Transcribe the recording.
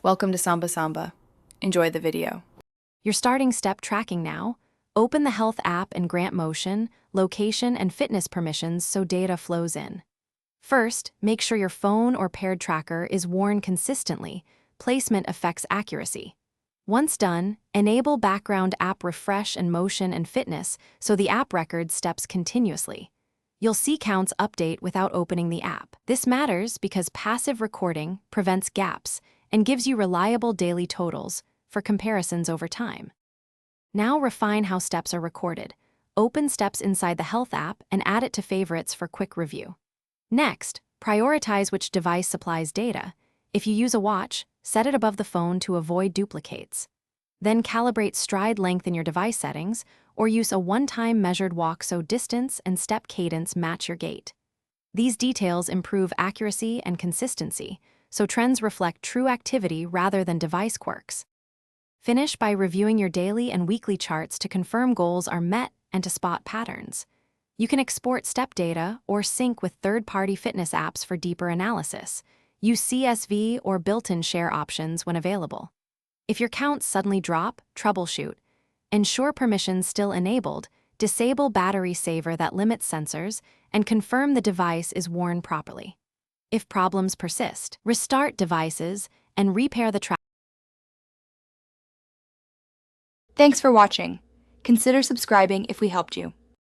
Welcome to Samba Samba. Enjoy the video. You're starting step tracking now. Open the Health app and grant motion, location, and fitness permissions so data flows in. First, make sure your phone or paired tracker is worn consistently. Placement affects accuracy. Once done, enable background app refresh and motion and fitness so the app records steps continuously. You'll see counts update without opening the app. This matters because passive recording prevents gaps and gives you reliable daily totals for comparisons over time. Now refine how steps are recorded. Open steps inside the Health app and add it to favorites for quick review. Next, prioritize which device supplies data. If you use a watch, set it above the phone to avoid duplicates. Then calibrate stride length in your device settings, or use a one-time measured walk so distance and step cadence match your gait. These details improve accuracy and consistency, so trends reflect true activity rather than device quirks. Finish by reviewing your daily and weekly charts to confirm goals are met and to spot patterns. You can export step data or sync with third-party fitness apps for deeper analysis. Use CSV or built-in share options when available. If your counts suddenly drop, troubleshoot. Ensure permissions still enabled, disable battery saver that limits sensors, and confirm the device is worn properly. If problems persist, restart devices and repair the tracker. Thanks for watching. Consider subscribing if we helped you.